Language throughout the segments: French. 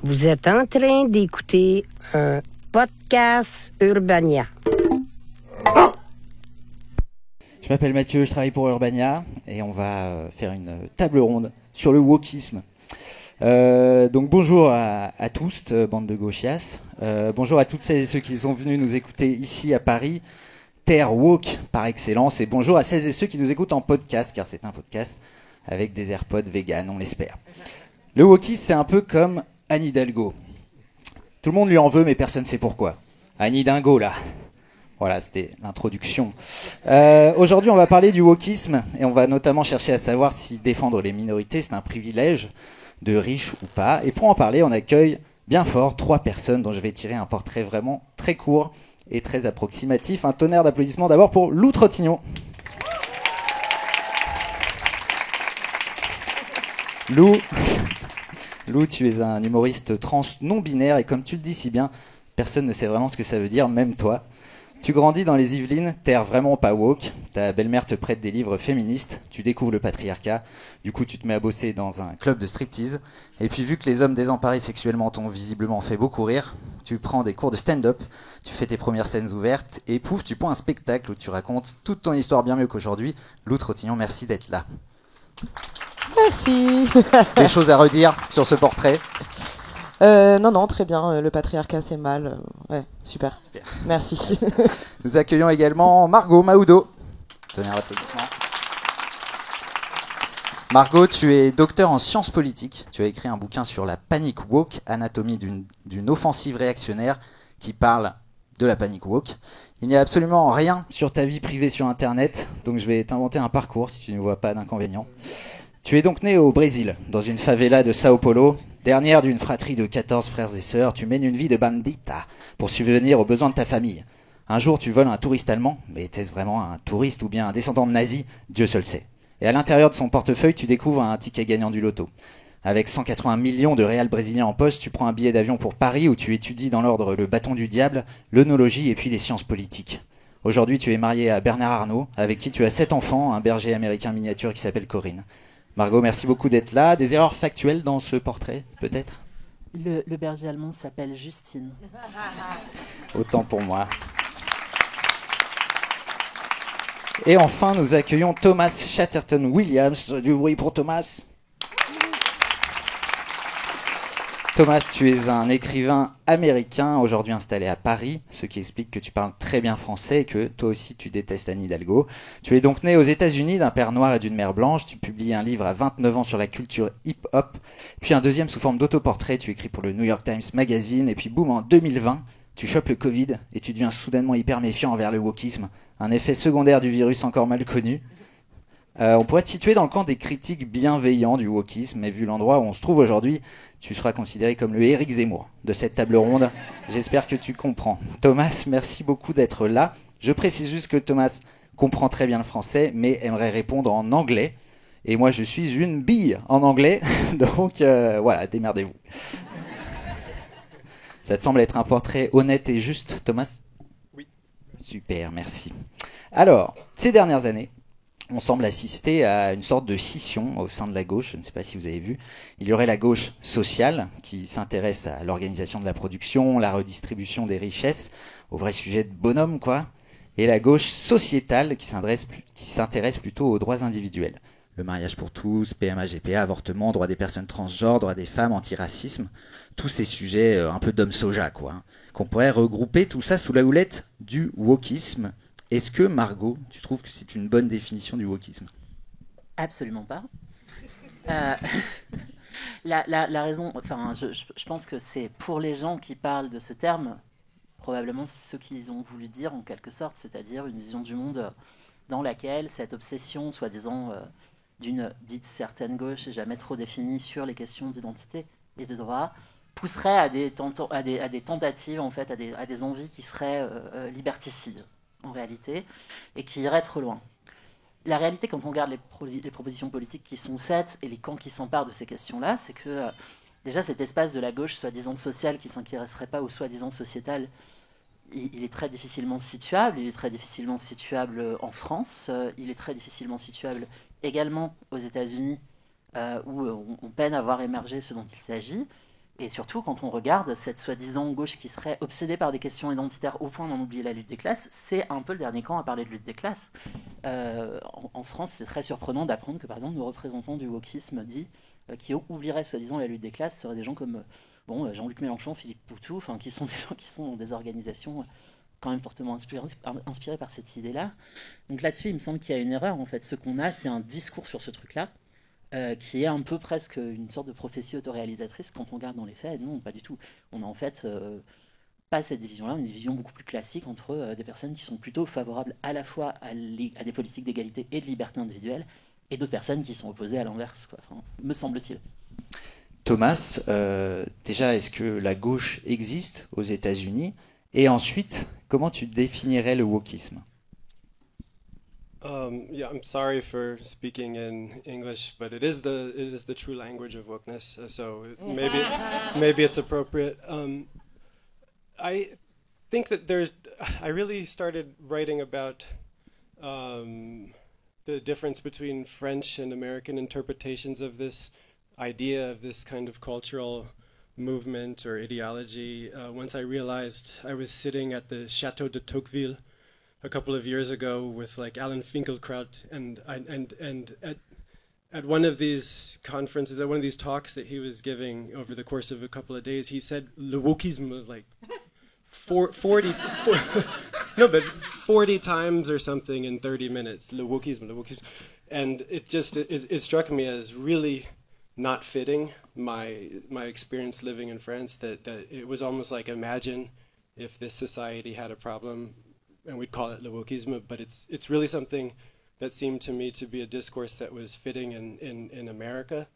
Vous êtes en train d'écouter un podcast Urbania. Je m'appelle Mathieu, je travaille pour Urbania et on va faire une table ronde sur le wokisme. Donc bonjour à tous, bande de gauchias. Bonjour à toutes celles et ceux qui sont venus nous écouter ici à Paris, terre woke par excellence. Et bonjour à celles et ceux qui nous écoutent en podcast, car c'est un podcast avec des AirPods vegan, on l'espère. Le wokisme, c'est un peu comme Anne Hidalgo. Tout le monde lui en veut, mais personne ne sait pourquoi. Anne Hidalgo, là. Voilà, c'était l'introduction. Aujourd'hui, on va parler du wokisme et on va notamment chercher à savoir si défendre les minorités, c'est un privilège de riches ou pas. Et pour en parler, on accueille bien fort 3 personnes dont je vais tirer un portrait vraiment très court et très approximatif. Un tonnerre d'applaudissements d'abord pour Lou Trottignon. Lou, tu es un humoriste trans non-binaire et comme tu le dis si bien, personne ne sait vraiment ce que ça veut dire, même toi. Tu grandis dans les Yvelines, terre vraiment pas woke, ta belle-mère te prête des livres féministes, tu découvres le patriarcat, du coup tu te mets à bosser dans un club de striptease, et puis vu que les hommes désemparés sexuellement t'ont visiblement fait beaucoup rire, tu prends des cours de stand-up, tu fais tes premières scènes ouvertes, et pouf, tu prends un spectacle où tu racontes toute ton histoire bien mieux qu'aujourd'hui. Lou Trottignon, merci d'être là. Merci. Des choses à redire sur ce portrait? Non, très bien. Le patriarcat, c'est mal. Ouais, super. Merci. Nous accueillons également Margot Mahoudo. Tonnerre d'applaudissements. Margot, tu es docteur en sciences politiques. Tu as écrit un bouquin sur la panique woke, anatomie d'une offensive réactionnaire qui parle de la panique woke. Il n'y a absolument rien sur ta vie privée sur Internet, donc je vais t'inventer un parcours si tu ne vois pas d'inconvénient. Tu es donc né au Brésil, dans une favela de Sao Paulo. Dernière d'une fratrie de 14 frères et sœurs, tu mènes une vie de bandita pour subvenir aux besoins de ta famille. Un jour, tu voles un touriste allemand, mais était-ce vraiment un touriste ou bien un descendant de nazi? Dieu seul sait. Et à l'intérieur de son portefeuille, tu découvres un ticket gagnant du loto. Avec 180 millions de réals brésiliens en poche, tu prends un billet d'avion pour Paris où tu étudies dans l'ordre le bâton du diable, l'œnologie et puis les sciences politiques. Aujourd'hui, tu es marié à Bernard Arnault, avec qui tu as 7 enfants, un berger américain miniature qui s'appelle Corinne. Margot, merci beaucoup d'être là. Des erreurs factuelles dans ce portrait, peut-être? Le berger allemand s'appelle Justine. Autant pour moi. Et enfin, nous accueillons Thomas Chatterton-Williams. Du bruit pour Thomas. Thomas, tu es un écrivain américain, aujourd'hui installé à Paris, ce qui explique que tu parles très bien français et que toi aussi tu détestes Anne Hidalgo. Tu es donc né aux États-Unis d'un père noir et d'une mère blanche. Tu publies un livre à 29 ans sur la culture hip-hop, puis un deuxième sous forme d'autoportrait. Tu écris pour le New York Times Magazine, et puis boum, en 2020, tu chopes le Covid et tu deviens soudainement hyper méfiant envers le wokisme, un effet secondaire du virus encore mal connu. On pourrait te situer dans le camp des critiques bienveillants du wokisme, mais vu l'endroit où on se trouve aujourd'hui, tu seras considéré comme le Éric Zemmour de cette table ronde. J'espère que tu comprends. Thomas, merci beaucoup d'être là. Je précise juste que Thomas comprend très bien le français, mais aimerait répondre en anglais. Et moi, je suis une bille en anglais, donc voilà, démerdez-vous. Ça te semble être un portrait honnête et juste, Thomas? Oui. Super, merci. Alors, ces dernières années, on semble assister à une sorte de scission au sein de la gauche. Je ne sais pas si vous avez vu. Il y aurait la gauche sociale qui s'intéresse à l'organisation de la production, la redistribution des richesses, au vrai sujet de bonhomme, quoi. Et la gauche sociétale qui s'intéresse plutôt aux droits individuels. Le mariage pour tous, PMA, GPA, avortement, droits des personnes transgenres, droits des femmes, antiracisme. Tous ces sujets un peu d'homme soja, quoi. Hein, qu'on pourrait regrouper tout ça sous la houlette du wokisme. Est-ce que, Margot, tu trouves que c'est une bonne définition du wokisme? Absolument pas. La raison, enfin, je pense que c'est pour les gens qui parlent de ce terme, probablement ce qu'ils ont voulu dire en quelque sorte, c'est-à-dire une vision du monde dans laquelle cette obsession, soi-disant, d'une dite certaine gauche, et jamais trop définie, sur les questions d'identité et de droit, pousserait à des tentatives, en fait, à des envies qui seraient liberticides, en réalité, et qui iraient trop loin. La réalité, quand on regarde les propositions politiques qui sont faites et les camps qui s'emparent de ces questions-là, c'est que déjà cet espace de la gauche, soi-disant sociale, qui ne s'intéresserait pas au soi-disant sociétal, il est très difficilement situable. Il est très difficilement situable en France. Il est très difficilement situable également aux États-Unis, où on peine à voir émerger ce dont il s'agit. Et surtout, quand on regarde cette soi-disant gauche qui serait obsédée par des questions identitaires au point d'en oublier la lutte des classes, c'est un peu le dernier camp à parler de lutte des classes. En France, c'est très surprenant d'apprendre que, par exemple, nos représentants du wokisme qui oublieraient soi-disant la lutte des classes seraient des gens comme Jean-Luc Mélenchon, Philippe Poutou, qui sont des gens qui sont dans des organisations quand même fortement inspirées par cette idée-là. Donc là-dessus, il me semble qu'il y a une erreur. En fait, ce qu'on a, c'est un discours sur ce truc-là, qui est un peu presque une sorte de prophétie autoréalisatrice quand on regarde dans les faits. Non, pas du tout. On a en fait pas cette division-là, une division beaucoup plus classique entre des personnes qui sont plutôt favorables à la fois à des politiques d'égalité et de liberté individuelle, et d'autres personnes qui sont opposées à l'inverse, quoi. Enfin, me semble-t-il. Thomas, déjà, est-ce que la gauche existe aux États-Unis? Et ensuite, comment tu définirais le wokisme? Yeah, I'm sorry for speaking in English, but it is the true language of wokeness, so maybe it's appropriate. I think that I really started writing about the difference between French and American interpretations of this idea of this kind of cultural movement or ideology once I realized I was sitting at the Chateau de Tocqueville a couple of years ago with like Alan Finkielkraut, and at one of these conferences, at one of these talks that he was giving over the course of a couple of days, he said le wokisme like 40 times or something in 30 minutes. Le wokisme, and it struck me as really not fitting my experience living in France. That it was almost like, imagine if this society had a problem, and we'd call it le wokisme, but it's really something that seemed to me to be a discourse that was fitting in America,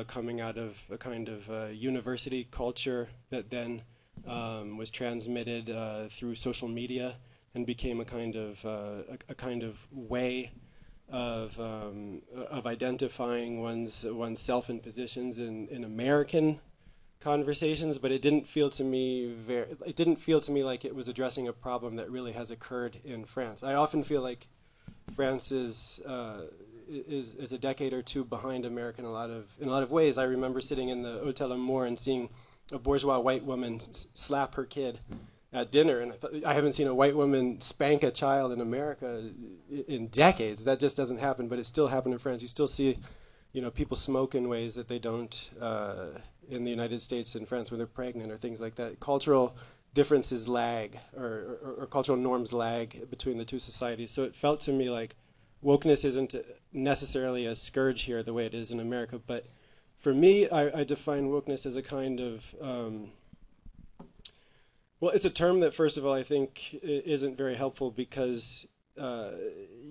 coming out of a kind of university culture that then was transmitted through social media and became a kind of way of identifying one's self and positions in American conversations, but it didn't feel to me like it was addressing a problem that really has occurred in France. I often feel like France is a decade or two behind America in a lot of ways. I remember sitting in the Hotel Amour and seeing a bourgeois white woman slap her kid at dinner, and I haven't seen a white woman spank a child in America in decades. That just doesn't happen, but it still happened in France. You still see, people smoke in ways that they don't in the United States and France when they're pregnant or things like that. Cultural differences lag, or cultural norms lag between the two societies. So it felt to me like wokeness isn't necessarily a scourge here the way it is in America, but for me, I define wokeness as a kind of, it's a term that, first of all, I think isn't very helpful because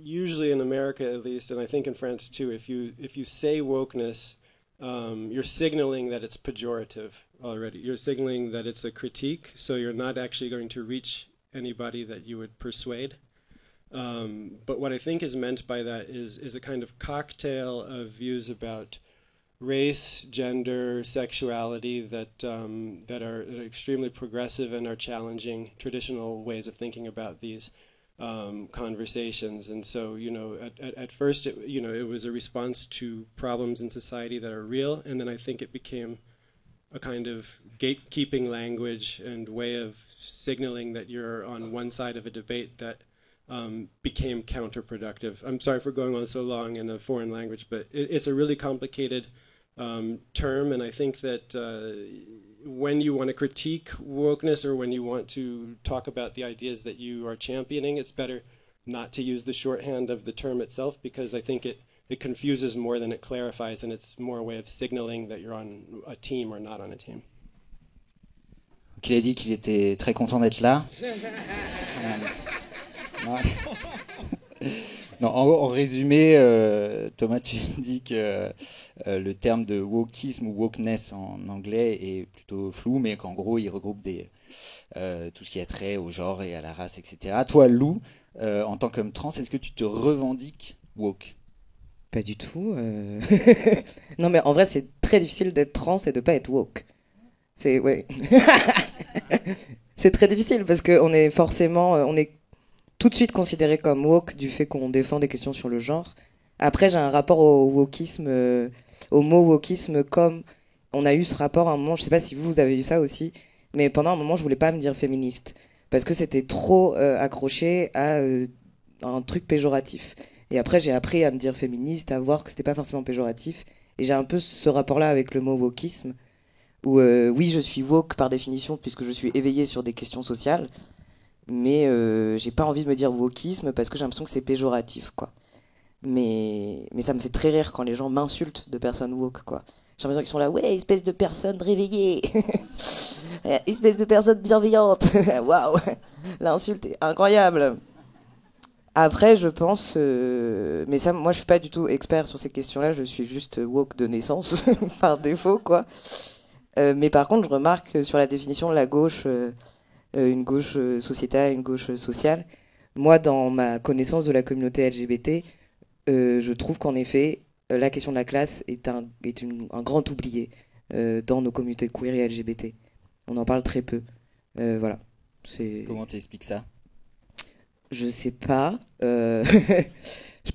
usually in America, at least, and I think in France too, if you say wokeness, you're signaling that it's pejorative already. You're signaling that it's a critique, so you're not actually going to reach anybody that you would persuade. But what I think is meant by that is a kind of cocktail of views about race, gender, sexuality that are extremely progressive and are challenging traditional ways of thinking about these conversations. And so, at first, it was a response to problems in society that are real, and then I think it became a kind of gatekeeping language and way of signaling that you're on one side of a debate that became counterproductive. I'm sorry for going on so long in a foreign language, but it's a really complicated term, and I think that when you want to critique wokeness or when you want to talk about the ideas that you are championing, it's better not to use the shorthand of the term itself, because I think it confuses more than it clarifies, and it's more a way of signaling that you're on a team or not on a team. Donc il a dit qu'il était très content d'être là. Non, en résumé, Thomas, tu dis que le terme de wokisme ou wokeness en anglais est plutôt flou, mais qu'en gros, il regroupe tout ce qui a trait au genre et à la race, etc. Toi, Lou, en tant qu'homme trans, est-ce que tu te revendiques woke? Pas du tout. Non, mais en vrai, c'est très difficile d'être trans et de pas être woke. Ouais. C'est très difficile parce qu'on est forcément... on est tout de suite considéré comme woke du fait qu'on défend des questions sur le genre. Après, j'ai un rapport au wokisme, au mot wokisme comme on a eu ce rapport à un moment, je sais pas si vous avez eu ça aussi, mais pendant un moment, je voulais pas me dire féministe parce que c'était trop accroché à un truc péjoratif. Et après, j'ai appris à me dire féministe, à voir que c'était pas forcément péjoratif. Et j'ai un peu ce rapport-là avec le mot wokisme, où oui, je suis woke par définition puisque je suis éveillée sur des questions sociales, mais j'ai pas envie de me dire wokisme parce que j'ai l'impression que c'est péjoratif, quoi. Mais ça me fait très rire quand les gens m'insultent de personnes woke, quoi. J'ai l'impression qu'ils sont là, ouais, espèce de personne réveillée, espèce de personne bienveillante. Waouh, l'insulte est incroyable. Après, je pense, mais ça, moi, je suis pas du tout expert sur ces questions-là. Je suis juste woke de naissance, par défaut, quoi. Mais par contre, je remarque que sur la définition de la gauche, une gauche sociétale, une gauche sociale, moi, dans ma connaissance de la communauté LGBT, je trouve qu'en effet, la question de la classe est un grand oublié dans nos communautés queer et LGBT. On en parle très peu. Voilà. Comment t'expliques ça? Je sais pas.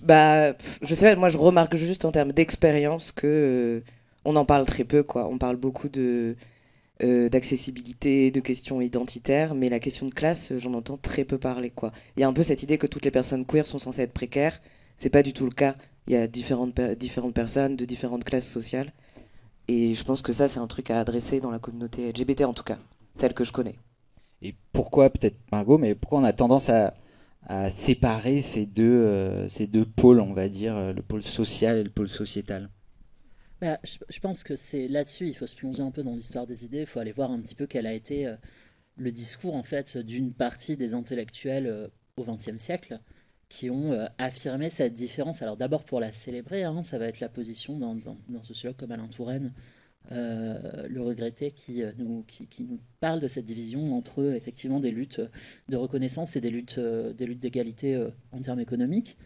Bah, je sais pas, moi je remarque juste en termes d'expérience que on en parle très peu, quoi. On parle beaucoup d'accessibilité, de questions identitaires, mais la question de classe, j'en entends très peu parler, quoi. Il y a un peu cette idée que toutes les personnes queer sont censées être précaires. C'est pas du tout le cas. Il y a différentes personnes de différentes classes sociales. Et je pense que ça, c'est un truc à adresser dans la communauté LGBT, en tout cas. Celle que je connais. Et pourquoi, peut-être Margot, mais pourquoi on a tendance à séparer ces deux pôles, on va dire, le pôle social et le pôle sociétal? Bah, je pense que c'est là-dessus, il faut se plonger un peu dans l'histoire des idées, il faut aller voir un petit peu quel a été le discours en fait d'une partie des intellectuels au XXe siècle qui ont affirmé cette différence. Alors d'abord pour la célébrer, hein, ça va être la position d'un sociologue comme Alain Touraine, le regretté, qui nous parle de cette division entre effectivement des luttes de reconnaissance et des luttes d'égalité en termes économiques,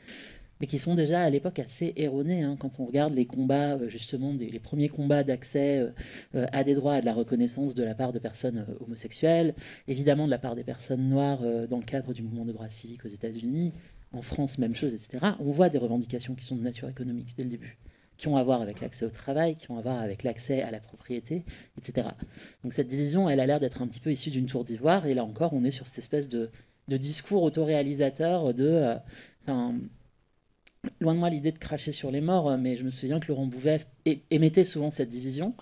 mais qui sont déjà à l'époque assez erronées, hein, quand on regarde les combats, justement, les premiers combats d'accès à des droits, à de la reconnaissance de la part de personnes homosexuelles, évidemment de la part des personnes noires dans le cadre du mouvement des droits civiques aux États-Unis, en France, même chose, etc. On voit des revendications qui sont de nature économique dès le début, qui ont à voir avec l'accès au travail, qui ont à voir avec l'accès à la propriété, etc. Donc cette division, elle a l'air d'être un petit peu issue d'une tour d'ivoire, et là encore, on est sur cette espèce de discours autoréalisateur de... loin de moi l'idée de cracher sur les morts, mais je me souviens que Laurent Bouvet émettait souvent cette division.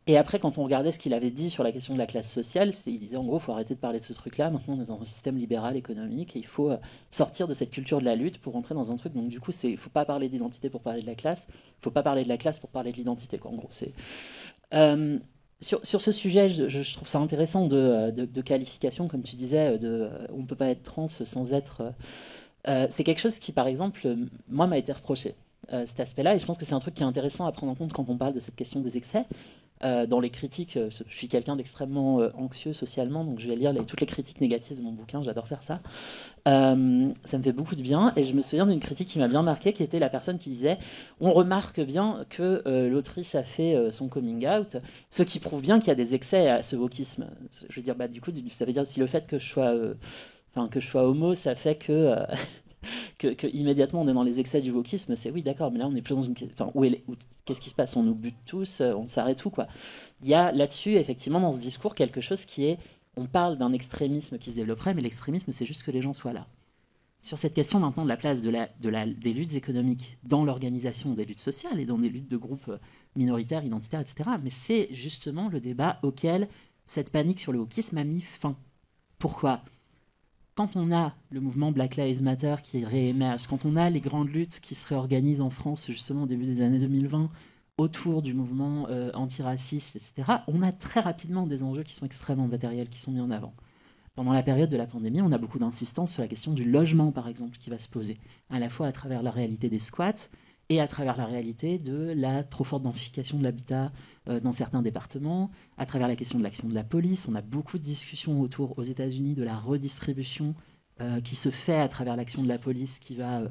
Et après, quand on regardait ce qu'il avait dit sur la question de la classe sociale, il disait en gros, il faut arrêter de parler de ce truc-là. Maintenant, on est dans un système libéral économique et il faut sortir de cette culture de la lutte pour rentrer dans un truc. Donc, du coup, il ne faut pas parler d'identité pour parler de la classe. Il ne faut pas parler de la classe pour parler de l'identité, quoi. En gros, c'est. Sur ce sujet, je trouve ça intéressant de qualification, comme tu disais, on ne peut pas être trans sans être. C'est quelque chose qui, par exemple, moi, m'a été reproché, cet aspect-là, et je pense que c'est un truc qui est intéressant à prendre en compte quand on parle de cette question des excès. Dans les critiques, je suis quelqu'un d'extrêmement anxieux socialement, donc je vais lire toutes les critiques négatives de mon bouquin, j'adore faire ça. Ça me fait beaucoup de bien, et je me souviens d'une critique qui m'a bien marqué, qui était la personne qui disait « On remarque bien que l'autrice a fait son coming out, ce qui prouve bien qu'il y a des excès à ce wokisme. » Je veux dire, bah, du coup, ça veut dire si le fait que je sois homo, ça fait que immédiatement on est dans les excès du wokisme, c'est oui, d'accord, mais là on est plus dans une. Enfin, qu'est-ce qui se passe? On nous bute tous, on s'arrête tout, quoi. Il y a là-dessus, effectivement, dans ce discours, quelque chose qui est. On parle d'un extrémisme qui se développerait, mais l'extrémisme, c'est juste que les gens soient là. Sur cette question maintenant de la place des luttes économiques dans l'organisation des luttes sociales et dans des luttes de groupes minoritaires, identitaires, etc., mais c'est justement le débat auquel cette panique sur le wokisme a mis fin. Pourquoi? Quand on a le mouvement Black Lives Matter qui réémerge, quand on a les grandes luttes qui se réorganisent en France justement au début des années 2020 autour du mouvement antiraciste, etc., on a très rapidement des enjeux qui sont extrêmement matériels, qui sont mis en avant. Pendant la période de la pandémie, on a beaucoup d'insistance sur la question du logement, par exemple, qui va se poser, à la fois à travers la réalité des squats et à travers la réalité de la trop forte densification de l'habitat dans certains départements, à travers la question de l'action de la police. On a beaucoup de discussions autour, aux États-Unis, de la redistribution qui se fait à travers l'action de la police, qui va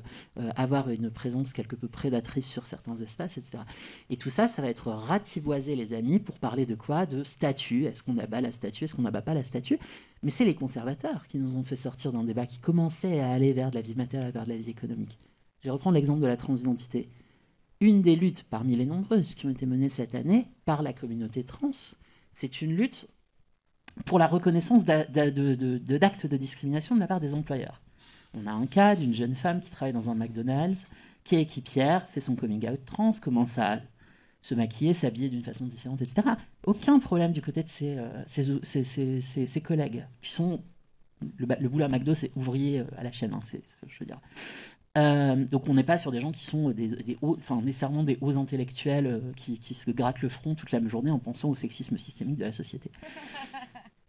avoir une présence quelque peu prédatrice sur certains espaces, etc. Et tout ça, ça va être ratiboisé, les amis, pour parler de quoi? De statut. Est-ce qu'on abat la statue? Est-ce qu'on n'abat pas la statue? Mais c'est les conservateurs qui nous ont fait sortir d'un débat qui commençait à aller vers de la vie matérielle, vers de la vie économique. Je vais reprendre l'exemple de la transidentité. une des luttes parmi les nombreuses qui ont été menées cette année par la communauté trans, c'est une lutte pour la reconnaissance d'actes de discrimination de la part des employeurs. On a un cas d'une jeune femme qui travaille dans un McDonald's, qui est équipière, fait son coming out trans, commence à se maquiller, s'habiller d'une façon différente, etc. Aucun problème du côté de ses collègues, qui sont... Le boulot à McDo, c'est ouvrier à la chaîne, je veux dire. Donc on n'est pas sur des gens qui sont nécessairement des hauts intellectuels qui se grattent le front toute la journée en pensant au sexisme systémique de la société.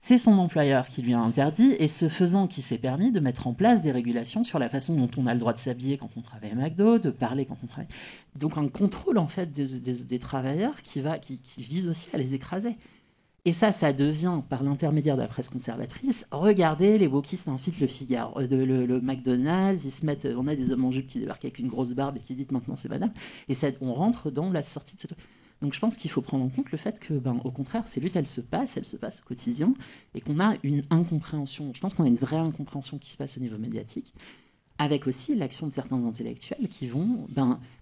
C'est son employeur qui lui a interdit, et ce faisant, qui s'est permis de mettre en place des régulations sur la façon dont on a le droit de s'habiller quand on travaille à McDo, de parler quand on travaille. Donc un contrôle en fait des travailleurs qui vise aussi à les écraser. Et ça devient, par l'intermédiaire de la presse conservatrice, regardez, les wokistes invitent le Figaro, le McDonald's, ils se mettent, on a des hommes en jupe qui débarquent avec une grosse barbe et qui disent maintenant c'est madame, et on rentre dans la sortie de ce truc. Donc je pense qu'il faut prendre en compte le fait que, au contraire, ces luttes, elles se passent au quotidien, et qu'on a une incompréhension, je pense qu'on a une vraie incompréhension qui se passe au niveau médiatique, avec aussi l'action de certains intellectuels qui vont,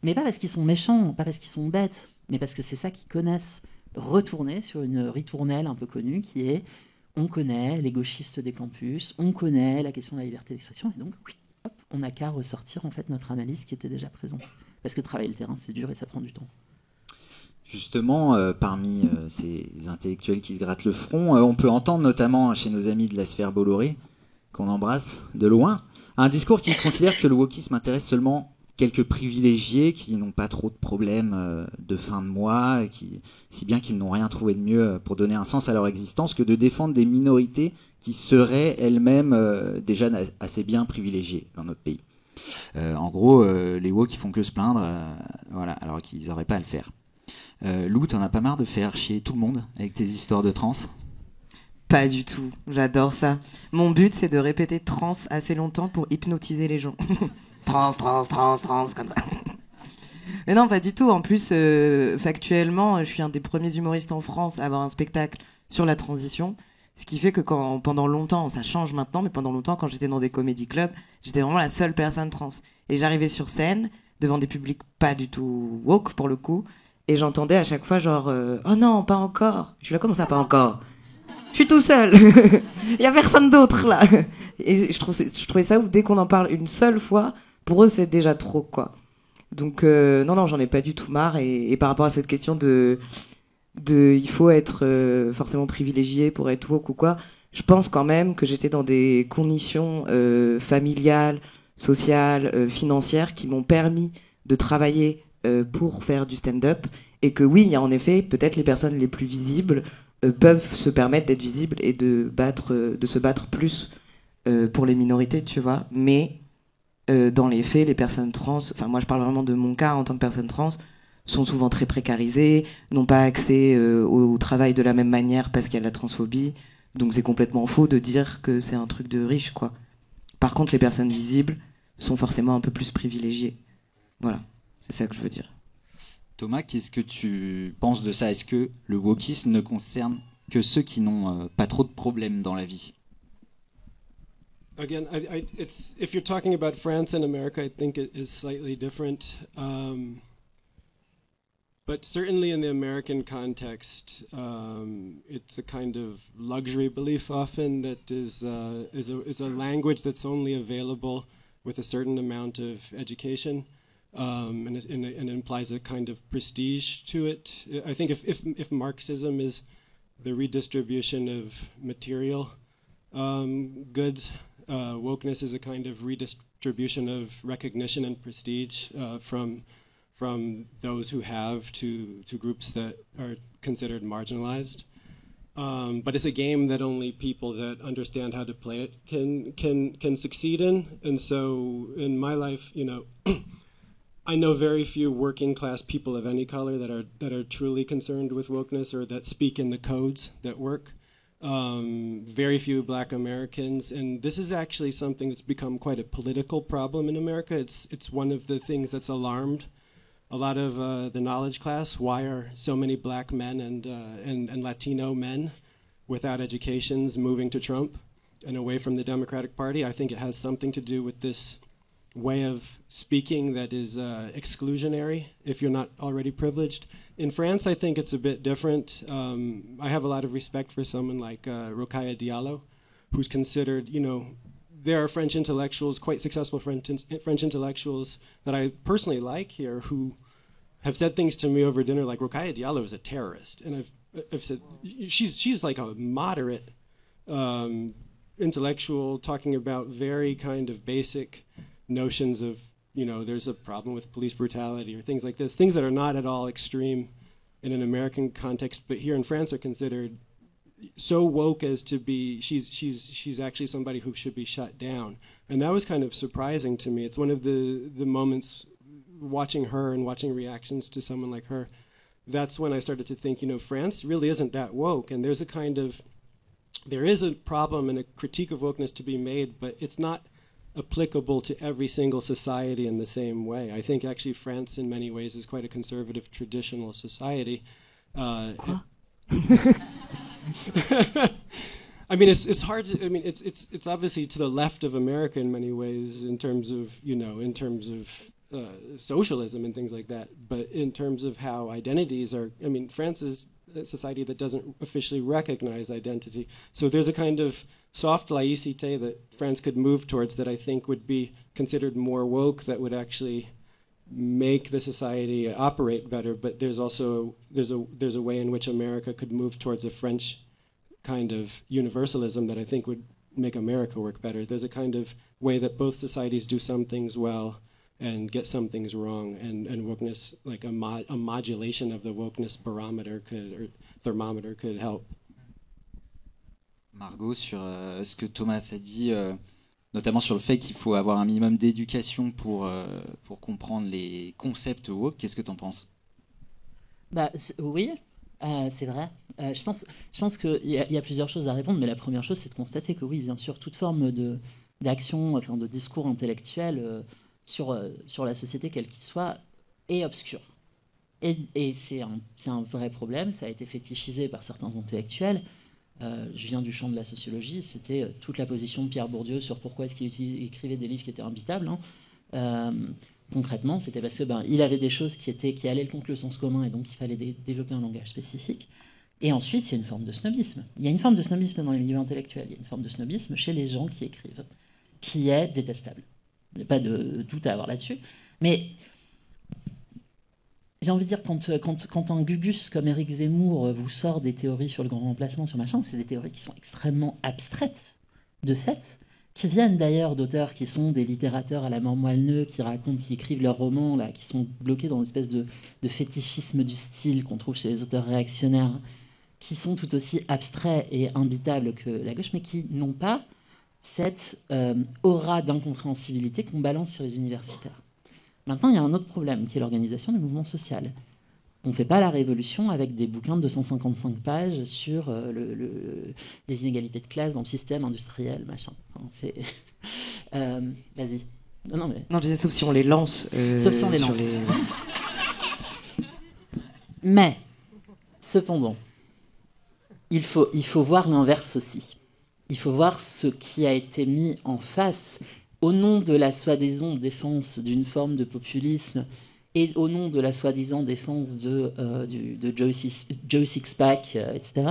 mais pas parce qu'ils sont méchants, pas parce qu'ils sont bêtes, mais parce que c'est ça qu'ils connaissent, retourner sur une ritournelle un peu connue qui est, on connaît les gauchistes des campus, on connaît la question de la liberté d'expression, et donc, hop, on n'a qu'à ressortir en fait notre analyse qui était déjà présente. Parce que travailler le terrain, c'est dur et ça prend du temps. Justement, parmi ces intellectuels qui se grattent le front, on peut entendre notamment chez nos amis de la sphère Bolloré, qu'on embrasse de loin, un discours qui considère que le wokisme intéresse seulement quelques privilégiés qui n'ont pas trop de problèmes de fin de mois, si bien qu'ils n'ont rien trouvé de mieux pour donner un sens à leur existence que de défendre des minorités qui seraient elles-mêmes déjà assez bien privilégiées dans notre pays. En gros, les woks qui font que se plaindre, voilà, alors qu'ils n'auraient pas à le faire. Lou, t'en as pas marre de faire chier tout le monde avec tes histoires de trans ? Pas du tout, j'adore ça. Mon but, c'est de répéter trans assez longtemps pour hypnotiser les gens. Trans, comme ça. Mais non, pas du tout. En plus, factuellement, je suis un des premiers humoristes en France à avoir un spectacle sur la transition. Ce qui fait que pendant longtemps, ça change maintenant, mais pendant longtemps, quand j'étais dans des comédie clubs, j'étais vraiment la seule personne trans. Et j'arrivais sur scène, devant des publics pas du tout woke, pour le coup, et j'entendais à chaque fois genre oh non, pas encore. Je suis là, comment ça, pas encore ? Je suis tout seul. Il y a personne d'autre, là. Et je trouvais ça ouf. Dès qu'on en parle une seule fois, pour eux, c'est déjà trop, quoi. Donc, non, j'en ai pas du tout marre. Et par rapport à cette question de il faut être forcément privilégié pour être woke ou quoi, je pense quand même que j'étais dans des conditions familiales, sociales, financières qui m'ont permis de travailler pour faire du stand-up. Et que oui, il y a en effet, peut-être les personnes les plus visibles peuvent se permettre d'être visibles et de se battre plus pour les minorités, tu vois. Mais dans les faits, les personnes trans, enfin moi je parle vraiment de mon cas en tant que personne trans, sont souvent très précarisées, n'ont pas accès au travail de la même manière parce qu'il y a de la transphobie. Donc c'est complètement faux de dire que c'est un truc de riche, quoi. Par contre, les personnes visibles sont forcément un peu plus privilégiées. Voilà, c'est ça que je veux dire. Thomas, qu'est-ce que tu penses de ça ? Est-ce que le wokisme ne concerne que ceux qui n'ont pas trop de problèmes dans la vie ? Again, it's if you're talking about France and America, I think it is slightly different. But certainly in the American context, it's a kind of luxury belief often that is a language that's only available with a certain amount of education. And it implies a kind of prestige to it. I think if Marxism is the redistribution of material goods, wokeness is a kind of redistribution of recognition and prestige from those who have to groups that are considered marginalized. But it's a game that only people that understand how to play it can succeed in. And so in my life, you know, I know very few working class people of any color that are truly concerned with wokeness or that speak in the codes that work. Very few black Americans, and this is actually something that's become quite a political problem in America. It's one of the things that's alarmed a lot of the knowledge class. Why are so many black men and Latino men without educations moving to Trump and away from the Democratic Party? I think it has something to do with way of speaking that is exclusionary if you're not already privileged. In France, I think it's a bit different. I have a lot of respect for someone like Rokhaya Diallo, who's considered, there are French intellectuals, quite successful French intellectuals that I personally like here, who have said things to me over dinner like Rokhaya Diallo is a terrorist, and I've said she's like a moderate intellectual talking about very kind of basic notions of there's a problem with police brutality or things like this, things that are not at all extreme in an American context, but here in France are considered so woke as to be she's actually somebody who should be shut down, and that was kind of surprising to me. It's one of the moments watching her and watching reactions to someone like her, that's when I started to think, France really isn't that woke, and there is a problem and a critique of wokeness to be made, but it's not applicable to every single society in the same way. I think actually France in many ways is quite a conservative traditional society. I mean, it's hard to, I mean, it's obviously to the left of America in many ways in terms of socialism and things like that. But in terms of how identities are, I mean, France is a society that doesn't officially recognize identity. So there's a kind of soft laïcité that France could move towards that I think would be considered more woke, that would actually make the society operate better. But there's also there's a way in which America could move towards a French kind of universalism that I think would make America work better. There's a kind of way that both societies do some things well and get some things wrong, and wokeness, like a modulation of the wokeness barometer or thermometer could help. Margot, sur ce que Thomas a dit, notamment sur le fait qu'il faut avoir un minimum d'éducation pour comprendre les concepts woke, qu'est-ce que tu en penses? Oui, c'est vrai. Je pense qu'il y a plusieurs choses à répondre, mais la première chose, c'est de constater que oui, bien sûr, toute forme d'action, enfin de discours intellectuel sur la société, quelle qu'il soit, est obscur. Et c'est un vrai problème. Ça a été fétichisé par certains intellectuels. Je viens du champ de la sociologie. C'était toute la position de Pierre Bourdieu sur pourquoi est-ce qu'il écrivait des livres qui étaient imbitables. Concrètement, c'était parce que il avait des choses qui allaient contre le sens commun, et donc il fallait développer un langage spécifique. Et ensuite, il y a une forme de snobisme. Il y a une forme de snobisme dans les milieux intellectuels. Il y a une forme de snobisme chez les gens qui écrivent, qui est détestable. Il n'y a pas de doute à avoir là-dessus. Mais j'ai envie de dire, quand un gugus comme Éric Zemmour vous sort des théories sur le grand remplacement, sur machin, c'est des théories qui sont extrêmement abstraites, de fait, qui viennent d'ailleurs d'auteurs qui sont des littérateurs à la mort moelle-neu, qui écrivent leurs romans, là, qui sont bloqués dans une espèce de fétichisme du style qu'on trouve chez les auteurs réactionnaires, qui sont tout aussi abstraits et imbitables que la gauche, mais qui n'ont pas cette aura d'incompréhensibilité qu'on balance sur les universitaires. Maintenant, il y a un autre problème, qui est l'organisation du mouvement social. On ne fait pas la révolution avec des bouquins de 255 pages sur les inégalités de classe dans le système industriel, machin. Enfin, vas-y. Non, je disais, sauf si on les lance. Sauf si on les lance. Mais, cependant, il faut voir l'inverse aussi. Il faut voir ce qui a été mis en face au nom de la soi-disant défense d'une forme de populisme et au nom de la soi-disant défense de Joe Sixpack, etc.,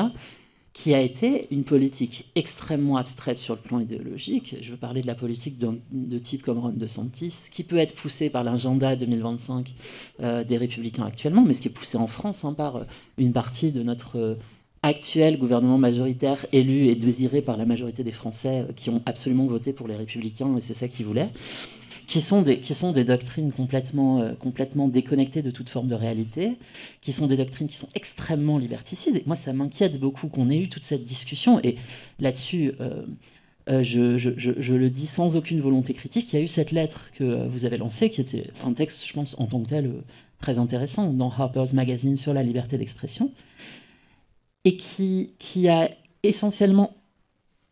qui a été une politique extrêmement abstraite sur le plan idéologique. Je veux parler de la politique de type comme Ron DeSantis, qui peut être poussée par l'agenda 2025 des Républicains actuellement, mais ce qui est poussé en France par une partie de notre actuel gouvernement majoritaire élu et désiré par la majorité des Français qui ont absolument voté pour les Républicains, et c'est ça qu'ils voulaient, qui sont des doctrines complètement déconnectées de toute forme de réalité, qui sont des doctrines qui sont extrêmement liberticides. Et moi, ça m'inquiète beaucoup qu'on ait eu toute cette discussion, et là-dessus, je le dis sans aucune volonté critique, il y a eu cette lettre que vous avez lancée, qui était un texte, je pense, en tant que tel, très intéressant, dans Harper's Magazine sur la liberté d'expression, et qui a essentiellement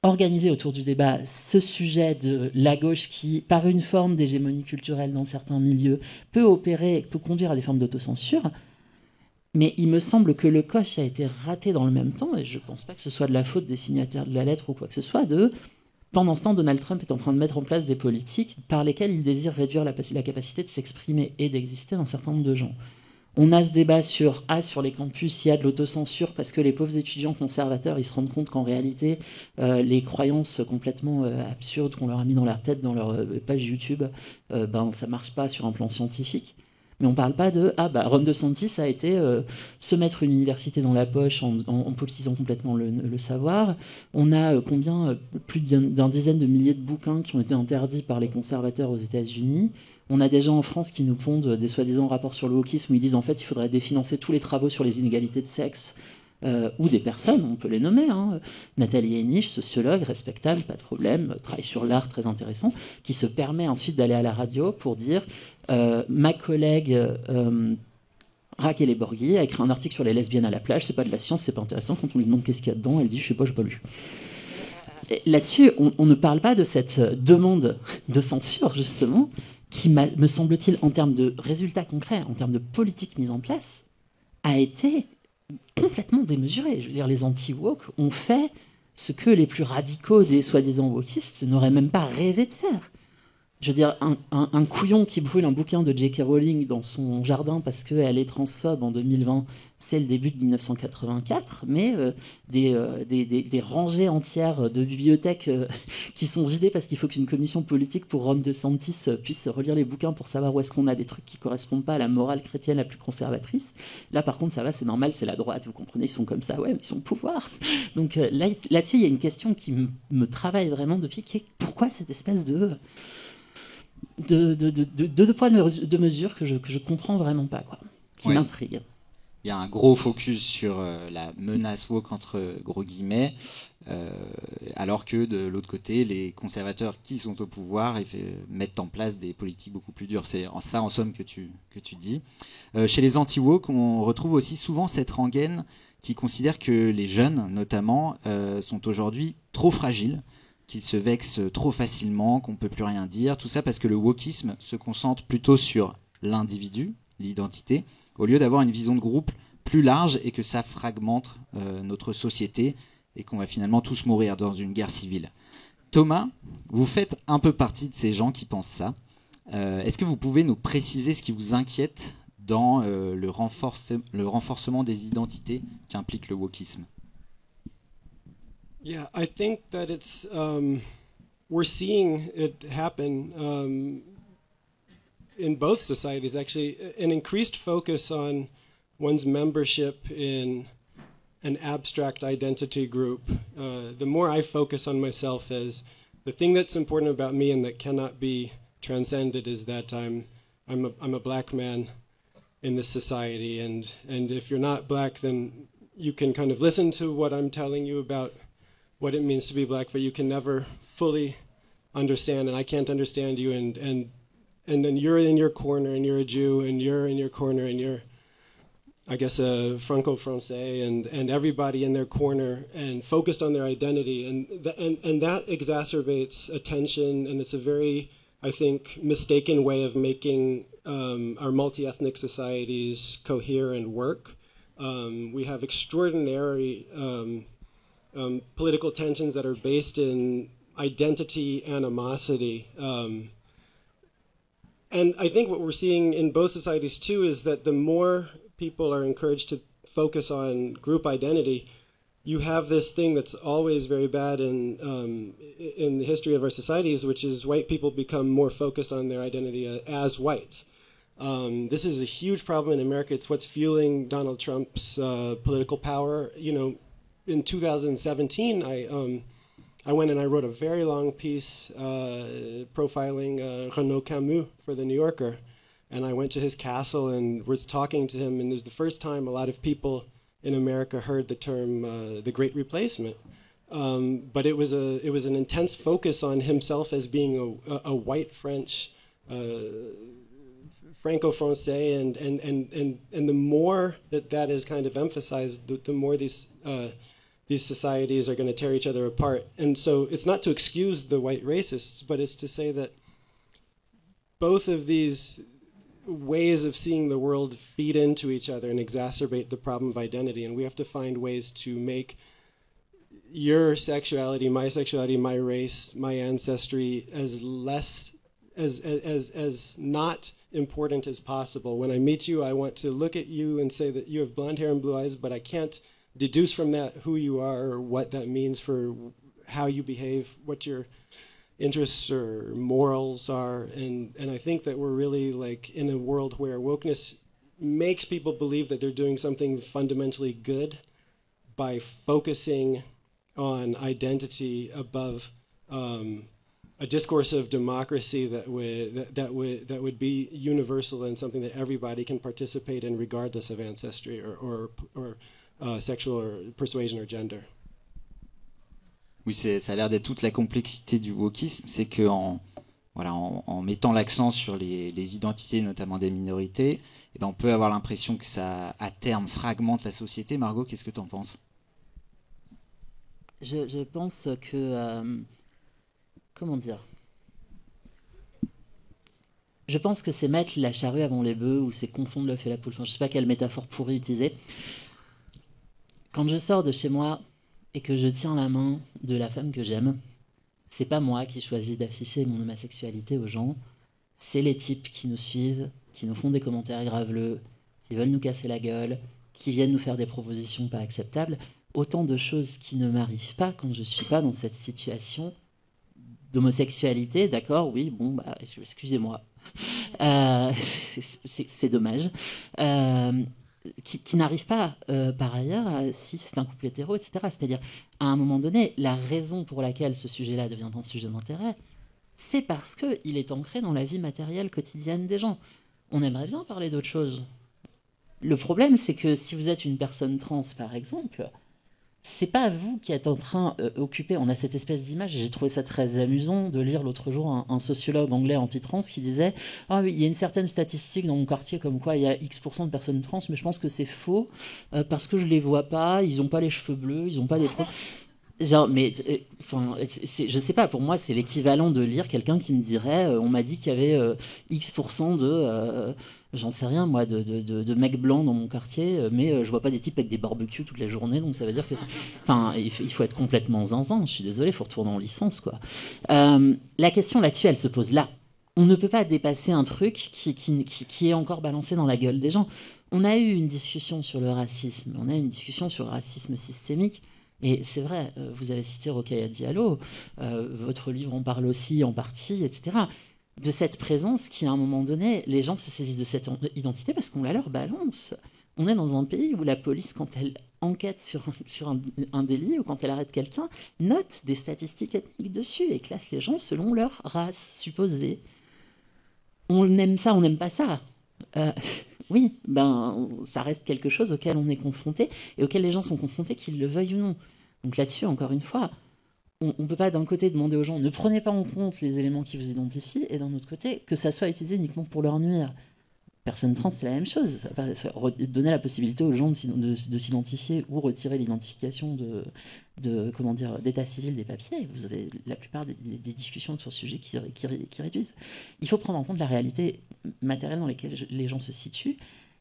organisé autour du débat ce sujet de la gauche qui, par une forme d'hégémonie culturelle dans certains milieux, peut conduire à des formes d'autocensure. Mais il me semble que le coche a été raté dans le même temps, et je ne pense pas que ce soit de la faute des signataires de la lettre ou quoi que ce soit, de pendant ce temps, Donald Trump est en train de mettre en place des politiques par lesquelles il désire réduire la capacité de s'exprimer et d'exister d'un certain nombre de gens. On a ce débat sur les campus, il y a de l'autocensure parce que les pauvres étudiants conservateurs, ils se rendent compte qu'en réalité, les croyances complètement absurdes qu'on leur a mis dans leur tête, dans leur page YouTube, ça marche pas sur un plan scientifique. Mais on parle pas de Ron DeSantis a été se mettre une université dans la poche en politisant complètement le savoir. On a plus d'un dizaine de milliers de bouquins qui ont été interdits par les conservateurs aux États-Unis. On a des gens en France qui nous pondent des soi-disant rapports sur le wokisme où ils disent en fait il faudrait définancer tous les travaux sur les inégalités de sexe ou des personnes, on peut les nommer. Nathalie Henich, sociologue, respectable, pas de problème, travaille sur l'art, très intéressant, qui se permet ensuite d'aller à la radio pour dire ma collègue Raquel Eborgui a écrit un article sur les lesbiennes à la plage, c'est pas de la science, c'est pas intéressant. Quand on lui demande qu'est-ce qu'il y a dedans, elle dit je sais pas, j'ai pas lu. Et là-dessus, on ne parle pas de cette demande de censure justement qui, me semble-t-il, en termes de résultats concrets, en termes de politique mise en place, a été complètement démesurée. Je veux dire, les anti-woke ont fait ce que les plus radicaux des soi-disant wokistes n'auraient même pas rêvé de faire. Je veux dire, un couillon qui brûle un bouquin de J.K. Rowling dans son jardin parce qu'elle est transphobe en 2020, c'est le début de 1984, mais des rangées entières de bibliothèques qui sont vidées parce qu'il faut qu'une commission politique pour Ron DeSantis puisse relire les bouquins pour savoir où est-ce qu'on a des trucs qui correspondent pas à la morale chrétienne la plus conservatrice. Là, par contre, ça va, c'est normal, c'est la droite, vous comprenez, ils sont comme ça, ouais, mais ils sont au pouvoir. Donc là-dessus, il y a une question qui me travaille vraiment depuis, qui est pourquoi cette espèce de poids de mesure que je comprends vraiment pas, quoi, qui m'intrigue. Il y a un gros focus sur la menace woke entre gros guillemets, alors que de l'autre côté, les conservateurs qui sont au pouvoir mettent en place des politiques beaucoup plus dures. C'est ça en somme que tu dis. Chez les anti-woke, on retrouve aussi souvent cette rengaine qui considère que les jeunes, notamment, sont aujourd'hui trop fragiles, qu'ils se vexent trop facilement, qu'on ne peut plus rien dire, tout ça parce que le wokisme se concentre plutôt sur l'individu, l'identité, au lieu d'avoir une vision de groupe plus large et que ça fragmente notre société et qu'on va finalement tous mourir dans une guerre civile. Thomas, vous faites un peu partie de ces gens qui pensent ça. Est-ce que vous pouvez nous préciser ce qui vous inquiète dans le renforcement des identités qu'implique le wokisme ? Yeah, I think that it's we're seeing it happen in both societies. Actually, an increased focus on one's membership in an abstract identity group. The more I focus on myself as the thing that's important about me and that cannot be transcended is that I'm a black man in this society, and if you're not black, then you can kind of listen to what I'm telling you about what it means to be black, but you can never fully understand, and I can't understand you, and then you're in your corner, and you're a Jew, and you're in your corner, and you're, I guess, a Franco-Francais, and everybody in their corner, and focused on their identity, and that exacerbates attention, and it's a very, I think, mistaken way of making our multi-ethnic societies cohere and work. We have extraordinary political tensions that are based in identity animosity. And I think what we're seeing in both societies too is that the more people are encouraged to focus on group identity, you have this thing that's always very bad in the history of our societies, which is white people become more focused on their identity as whites. This is a huge problem in America. It's what's fueling Donald Trump's political power. You know, in 2017, I went and I wrote a very long piece profiling Renaud Camus for The New Yorker. And I went to his castle and was talking to him, and it was the first time a lot of people in America heard the term the Great Replacement. But it was an intense focus on himself as being a white French Franco-Francais, and the more that is kind of emphasized, the more these societies are going to tear each other apart. And so it's not to excuse the white racists, but it's to say that both of these ways of seeing the world feed into each other and exacerbate the problem of identity, and we have to find ways to make your sexuality, my race, my ancestry as less as not important as possible. When I meet you, I want to look at you and say that you have blonde hair and blue eyes, but I can't deduce from that who you are or what that means for how you behave, what your interests or morals are. And I think that we're really like in a world where wokeness makes people believe that they're doing something fundamentally good by focusing on identity above a discourse of democracy that would be universal and something that everybody can participate in regardless of ancestry or sexual or persuasion or gender. Oui, ça a l'air d'être toute la complexité du wokisme, c'est que en mettant l'accent sur les identités, notamment des minorités, eh ben on peut avoir l'impression que ça, à terme, fragmente la société. Margot, qu'est-ce que tu en penses ? Je pense que... comment dire ? Je pense que c'est mettre la charrue avant les bœufs ou c'est confondre l'œuf et la poule. Enfin, je ne sais pas quelle métaphore pourrie utiliser. Quand je sors de chez moi et que je tiens la main de la femme que j'aime, c'est pas moi qui choisis d'afficher mon homosexualité aux gens, c'est les types qui nous suivent, qui nous font des commentaires graveleux, qui veulent nous casser la gueule, qui viennent nous faire des propositions pas acceptables. Autant de choses qui ne m'arrivent pas quand je ne suis pas dans cette situation d'homosexualité, d'accord, oui, bon, bah, excusez-moi, c'est dommage, qui n'arrive pas par ailleurs si c'est un couple hétéro, etc. C'est-à-dire, à un moment donné, la raison pour laquelle ce sujet-là devient un sujet d'intérêt, c'est parce qu'il est ancré dans la vie matérielle quotidienne des gens. On aimerait bien parler d'autre chose. Le problème, c'est que si vous êtes une personne trans, par exemple, c'est pas vous qui êtes en train occupé. On a cette espèce d'image, et j'ai trouvé ça très amusant de lire l'autre jour un sociologue anglais anti-trans qui disait « Ah oui, il y a une certaine statistique dans mon quartier comme quoi il y a X% de personnes trans, mais je pense que c'est faux parce que je les vois pas, ils ont pas les cheveux bleus, ils ont pas des trucs... » Genre, mais enfin, je sais pas, pour moi c'est l'équivalent de lire quelqu'un qui me dirait on m'a dit qu'il y avait X% de j'en sais rien moi de mecs blancs dans mon quartier, mais je vois pas des types avec des barbecues toute la journée, donc ça veut dire que enfin il faut être complètement zinzin, je suis désolé, il faut retourner en licence quoi. La question là-dessus elle se pose là. On ne peut pas dépasser un truc qui est encore balancé dans la gueule des gens. On a eu une discussion sur le racisme, on a eu une discussion sur le racisme systémique. Et c'est vrai, vous avez cité Rokhaya Diallo, votre livre en parle aussi en partie, etc. De cette présence qui, à un moment donné, les gens se saisissent de cette identité parce qu'on la leur balance. On est dans un pays où la police, quand elle enquête sur un délit ou quand elle arrête quelqu'un, note des statistiques ethniques dessus et classe les gens selon leur race supposée. On aime ça, on n'aime pas ça. Oui, ben, ça reste quelque chose auquel on est confronté et auquel les gens sont confrontés, qu'ils le veuillent ou non. Donc là-dessus, encore une fois, on ne peut pas d'un côté demander aux gens ne prenez pas en compte les éléments qui vous identifient et d'un autre côté que ça soit utilisé uniquement pour leur nuire. Personne trans, c'est la même chose. Donner la possibilité aux gens de s'identifier ou retirer l'identification d'état civil des papiers. Vous avez la plupart des discussions sur ce sujet qui réduisent. Il faut prendre en compte la réalité matérielle dans laquelle les gens se situent.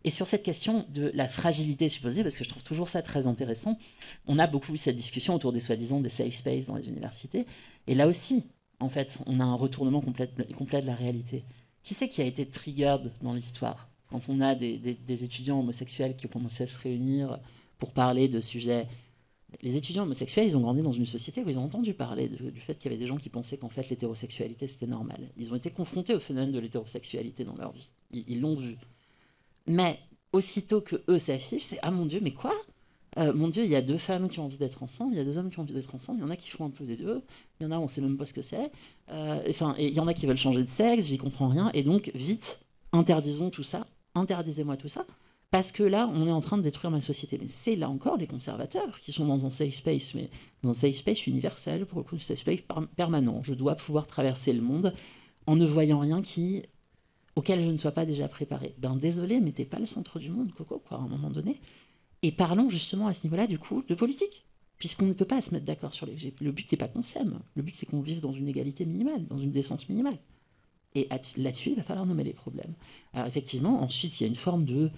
Et sur cette question de la fragilité supposée, parce que je trouve toujours ça très intéressant, on a beaucoup eu cette discussion autour des soi-disant des safe space dans les universités. Et là aussi, en fait, on a un retournement complet de la réalité. Qui c'est qui a été triggered dans l'histoire quand on a des étudiants homosexuels qui ont commencé à se réunir pour parler de sujets? Les étudiants homosexuels, ils ont grandi dans une société où ils ont entendu parler du fait qu'il y avait des gens qui pensaient qu'en fait l'hétérosexualité c'était normal. Ils ont été confrontés au phénomène de l'hétérosexualité dans leur vie. Ils l'ont vu. Mais aussitôt que eux s'affichent, c'est ah mon Dieu, mais quoi ? Mon Dieu, il y a deux femmes qui ont envie d'être ensemble, il y a deux hommes qui ont envie d'être ensemble, il y en a qui font un peu des deux, il y en a on sait même pas ce que c'est, et il y en a qui veulent changer de sexe, j'y comprends rien, et donc vite, interdisons tout ça, interdisez-moi tout ça, parce que là, on est en train de détruire ma société. Mais c'est là encore les conservateurs qui sont dans un safe space, mais dans un safe space universel, pour le coup, un safe space permanent. Je dois pouvoir traverser le monde en ne voyant rien auquel je ne sois pas déjà préparé. Ben désolé, mais t'es pas le centre du monde, Coco, quoi, à un moment donné. Et parlons justement à ce niveau-là, du coup, de politique. Puisqu'on ne peut pas se mettre d'accord sur les... Le but, c'est pas qu'on s'aime. Le but, c'est qu'on vive dans une égalité minimale, dans une décence minimale. Et là-dessus, il va falloir nommer les problèmes. Alors effectivement, ensuite, il y a une forme de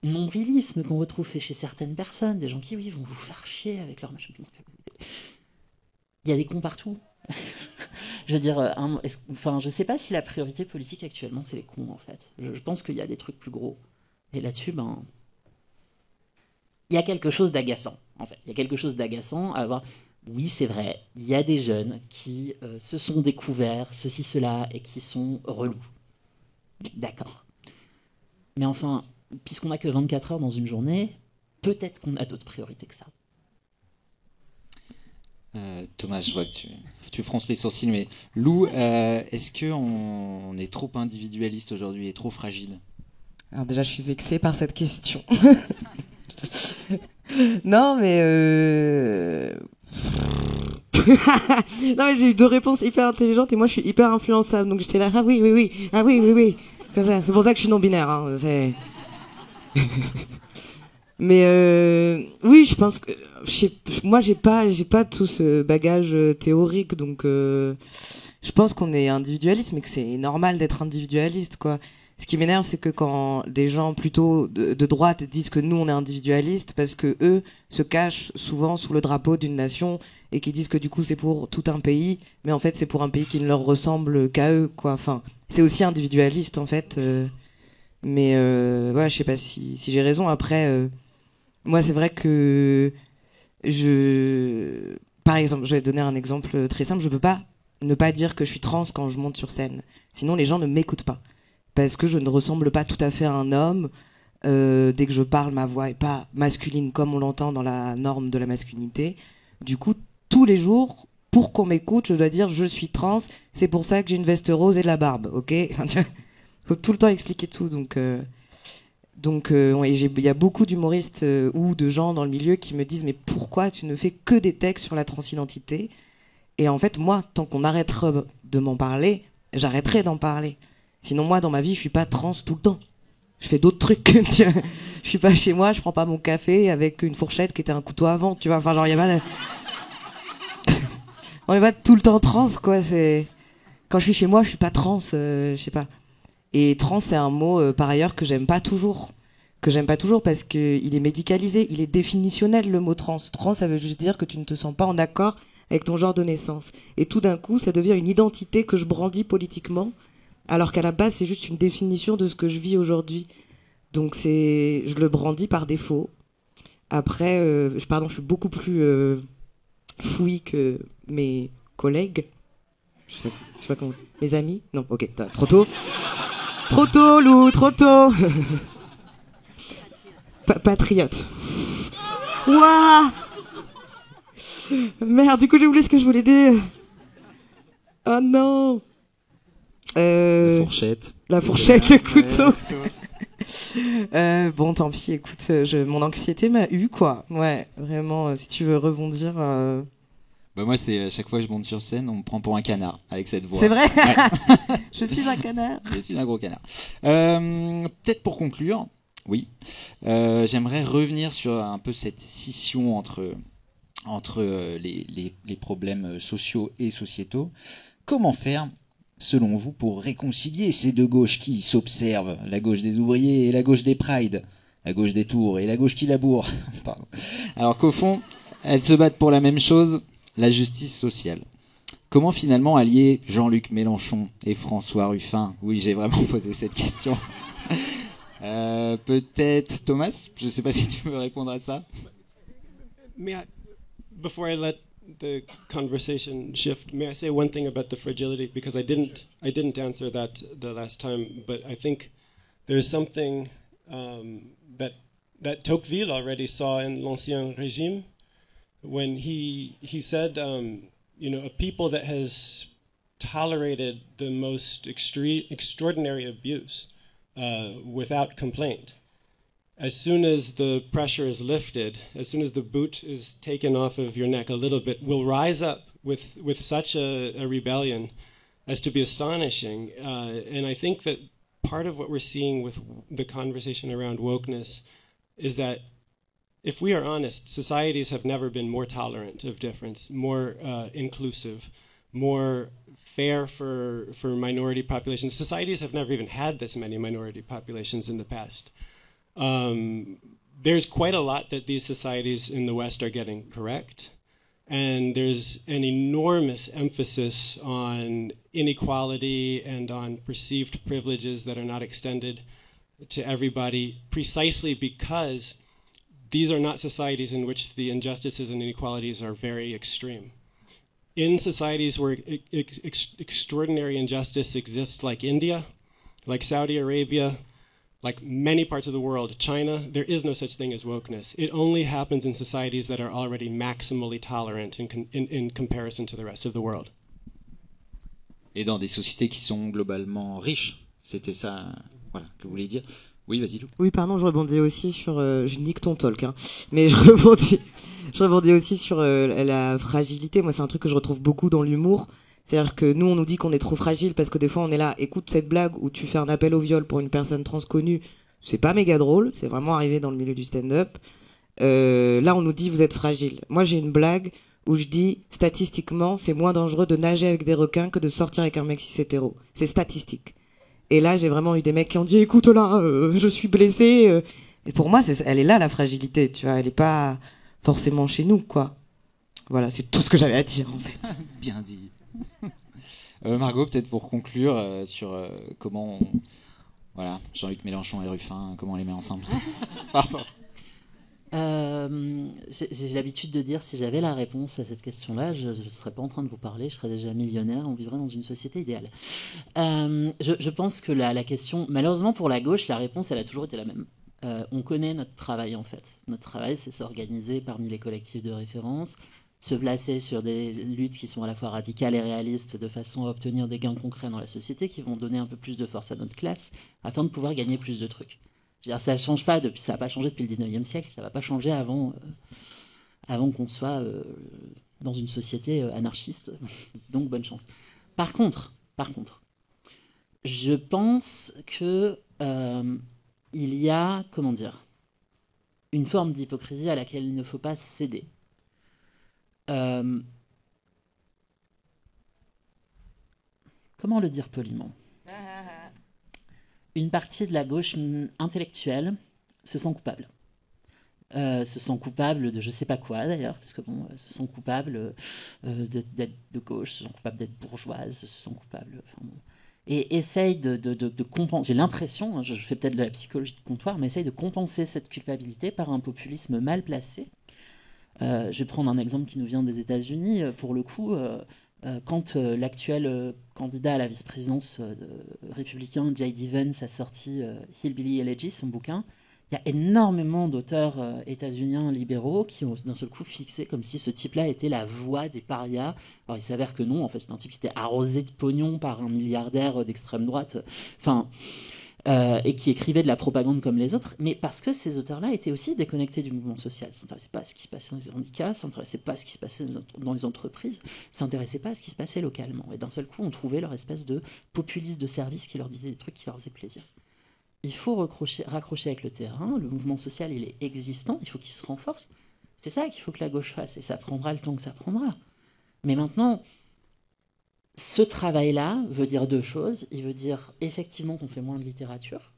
nombrilisme qu'on retrouve fait chez certaines personnes. Des gens qui, oui, vont vous faire chier avec leur machin. il y a des cons partout. Je veux dire, je sais pas si la priorité politique actuellement c'est les cons en fait. Je pense qu'il y a des trucs plus gros. Et là-dessus, il y a quelque chose d'agaçant en fait. Il y a quelque chose d'agaçant à avoir. Oui, c'est vrai, il y a des jeunes qui se sont découverts ceci, cela et qui sont relous. D'accord. Mais enfin, puisqu'on n'a que 24 heures dans une journée, peut-être qu'on a d'autres priorités que ça. Thomas, je vois que tu fronces les sourcils, mais Lou, est-ce qu'on est trop individualiste aujourd'hui et trop fragile? Alors déjà, je suis vexée par cette question. Non, mais... non, mais j'ai eu 2 réponses hyper intelligentes et moi, je suis hyper influençable. Donc j'étais là, ah oui, oui, oui, ah oui, oui, oui. Comme ça. C'est pour ça que je suis non-binaire. Hein. Mais oui, je pense que... moi, j'ai pas tout ce bagage théorique, donc je pense qu'on est individualiste, mais que c'est normal d'être individualiste, quoi. Ce qui m'énerve, c'est que quand des gens plutôt de droite disent que nous, on est individualistes, parce que eux se cachent souvent sous le drapeau d'une nation et qui disent que du coup, c'est pour tout un pays, mais en fait, c'est pour un pays qui ne leur ressemble qu'à eux, quoi. Enfin, c'est aussi individualiste, en fait. Mais ouais, je sais pas si j'ai raison. Après, moi, c'est vrai que par exemple, je vais donner un exemple très simple. Je peux pas ne pas dire que je suis trans quand je monte sur scène. Sinon, les gens ne m'écoutent pas. Parce que je ne ressemble pas tout à fait à un homme. Dès que je parle, ma voix est pas masculine comme on l'entend dans la norme de la masculinité. Du coup, tous les jours, pour qu'on m'écoute, je dois dire je suis trans. C'est pour ça que j'ai une veste rose et de la barbe, ok? Faut tout le temps expliquer tout. Donc, il y a beaucoup d'humoristes ou de gens dans le milieu qui me disent mais pourquoi tu ne fais que des textes sur la transidentité? Et en fait, moi, tant qu'on arrêtera de m'en parler, j'arrêterai d'en parler. Sinon, moi, dans ma vie, je suis pas trans tout le temps. Je fais d'autres trucs. Je suis pas chez moi, je prends pas mon café avec une fourchette qui était un couteau avant, tu vois. Enfin, genre, il y a pas de... On est pas tout le temps trans, quoi. Quand je suis chez moi, je suis pas trans, je sais pas. Et trans, c'est un mot, par ailleurs, que j'aime pas toujours. Parce qu'il est médicalisé, il est définitionnel, le mot trans. Trans, ça veut juste dire que tu ne te sens pas en accord avec ton genre de naissance. Et tout d'un coup, ça devient une identité que je brandis politiquement, alors qu'à la base, c'est juste une définition de ce que je vis aujourd'hui. Donc je le brandis par défaut. Après, je suis beaucoup plus fouille que mes collègues. Je sais pas comment... Mes amis? Non, ok, trop tôt. Trop tôt, Lou, trop tôt. Patriote. Ouah. Merde, du coup j'ai oublié ce que je voulais dire. Oh non. La fourchette. La fourchette, le couteau. Bon, tant pis, écoute, mon anxiété m'a eu, quoi. Ouais, vraiment, si tu veux rebondir... Bah moi, c'est à chaque fois que je monte sur scène, on me prend pour un canard avec cette voix. C'est vrai. Ouais. Je suis un canard. Je suis un gros canard. Peut-être pour conclure, oui, j'aimerais revenir sur un peu cette scission entre les problèmes sociaux et sociétaux. Comment faire, selon vous, pour réconcilier ces deux gauches qui s'observent, la gauche des ouvriers et la gauche des prides, la gauche des tours et la gauche qui laboure. Pardon. Alors qu'au fond, elles se battent pour la même chose, la justice sociale. Comment finalement allier Jean-Luc Mélenchon et François Ruffin? Oui, j'ai vraiment posé cette question. Peut-être Thomas, je ne sais pas si tu veux répondre à ça. Before I let the conversation shift, may I say one thing about the fragility, because I didn't answer that the last time, but I think there's something that Tocqueville already saw in l'Ancien Régime, when he said, a people that has tolerated the most extraordinary abuse without complaint, as soon as the pressure is lifted, as soon as the boot is taken off of your neck a little bit, will rise up with such a rebellion as to be astonishing. And I think that part of what we're seeing with the conversation around wokeness is that, if we are honest, societies have never been more tolerant of difference, more inclusive, more fair for minority populations. Societies have never even had this many minority populations in the past. There's quite a lot that these societies in the West are getting correct, And there's an enormous emphasis on inequality and on perceived privileges that are not extended to everybody, precisely because these are not societies in which the injustices and inequalities are very extreme. In societies where extraordinary injustice exists, like India, like Saudi Arabia, like many parts of the world, China, there is no such thing as wokeness. It only happens in societies that are already maximally tolerant in comparison to the rest of the world. Et dans des sociétés qui sont globalement riches. C'était ça, voilà, que vous vouliez dire. Oui, vas-y, Lou. Oui, pardon, je rebondis aussi sur... je nique ton talk, hein, mais je rebondis aussi sur la fragilité. Moi, c'est un truc que je retrouve beaucoup dans l'humour. C'est-à-dire que nous, on nous dit qu'on est trop fragile parce que des fois, on est là, écoute cette blague où tu fais un appel au viol pour une personne trans connue, c'est pas méga drôle, c'est vraiment arrivé dans le milieu du stand-up. Là, on nous dit, vous êtes fragile. Moi, j'ai une blague où je dis, statistiquement, c'est moins dangereux de nager avec des requins que de sortir avec un mec cis hétéro. C'est statistique. Et là, j'ai vraiment eu des mecs qui ont dit, écoute là, je suis blessé. Et pour moi, elle est là, la fragilité, tu vois, elle est pas forcément chez nous, quoi. Voilà, c'est tout ce que j'avais à dire, en fait. Bien dit. Margot, peut-être pour conclure sur comment voilà, Jean-Luc Mélenchon et Ruffin, comment on les met ensemble. Pardon. J'ai l'habitude de dire, si j'avais la réponse à cette question-là, je ne serais pas en train de vous parler, je serais déjà millionnaire, on vivrait dans une société idéale. Je pense que la question, malheureusement pour la gauche, la réponse, elle a toujours été la même. On connaît notre travail, en fait. Notre travail, c'est s'organiser parmi les collectifs de référence, se placer sur des luttes qui sont à la fois radicales et réalistes de façon à obtenir des gains concrets dans la société qui vont donner un peu plus de force à notre classe afin de pouvoir gagner plus de trucs. Je veux dire, ça ne change pas ça n'a pas changé depuis le 19e siècle, ça ne va pas changer avant qu'on soit dans une société anarchiste, donc bonne chance. Par contre, je pense que il y a, comment dire, une forme d'hypocrisie à laquelle il ne faut pas céder. Comment le dire poliment ? Une partie de la gauche intellectuelle se sent coupable. Se sent coupable de je sais pas quoi d'ailleurs, parce que bon, se sent coupable d'être de gauche, se sent coupable d'être bourgeoise, se sent coupable. Enfin, bon. Et essaye de compenser. J'ai l'impression, je fais peut-être de la psychologie de comptoir, mais essaye de compenser cette culpabilité par un populisme mal placé. Je vais prendre un exemple qui nous vient des États-Unis. Pour le coup, quand l'actuel candidat à la vice-présidence républicain, J.D. Vance, a sorti Hillbilly Elegy, son bouquin, il y a énormément d'auteurs états-uniens libéraux qui ont d'un seul coup fixé comme si ce type-là était la voix des parias. Alors il s'avère que non, en fait c'est un type qui était arrosé de pognon par un milliardaire d'extrême droite. Enfin... et qui écrivait de la propagande comme les autres, mais parce que ces auteurs-là étaient aussi déconnectés du mouvement social. Ils ne s'intéressaient pas à ce qui se passait dans les syndicats, ils ne s'intéressaient pas à ce qui se passait dans les entreprises, ils ne s'intéressaient pas à ce qui se passait localement. Et d'un seul coup, on trouvait leur espèce de populiste de service qui leur disait des trucs qui leur faisaient plaisir. Il faut raccrocher avec le terrain, le mouvement social, il est existant, il faut qu'il se renforce. C'est ça qu'il faut que la gauche fasse, et ça prendra le temps que ça prendra. Mais maintenant... Ce travail-là veut dire deux choses. Il veut dire effectivement qu'on fait moins de littérature,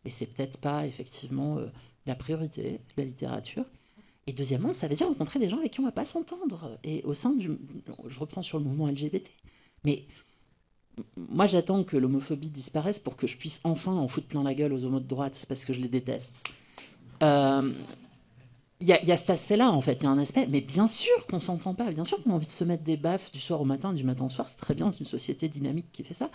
mais c'est peut-être pas effectivement la priorité, la littérature. Et deuxièmement, ça veut dire rencontrer des gens avec qui on va pas s'entendre. Et au sein je reprends sur le mouvement LGBT, mais moi j'attends que l'homophobie disparaisse pour que je puisse enfin en foutre plein la gueule aux homos de droite parce que je les déteste. Il y a cet aspect-là, en fait. Il y a un aspect, mais bien sûr qu'on s'entend pas. Bien sûr qu'on a envie de se mettre des baffes du soir au matin, du matin au soir. C'est très bien, c'est une société dynamique qui fait ça.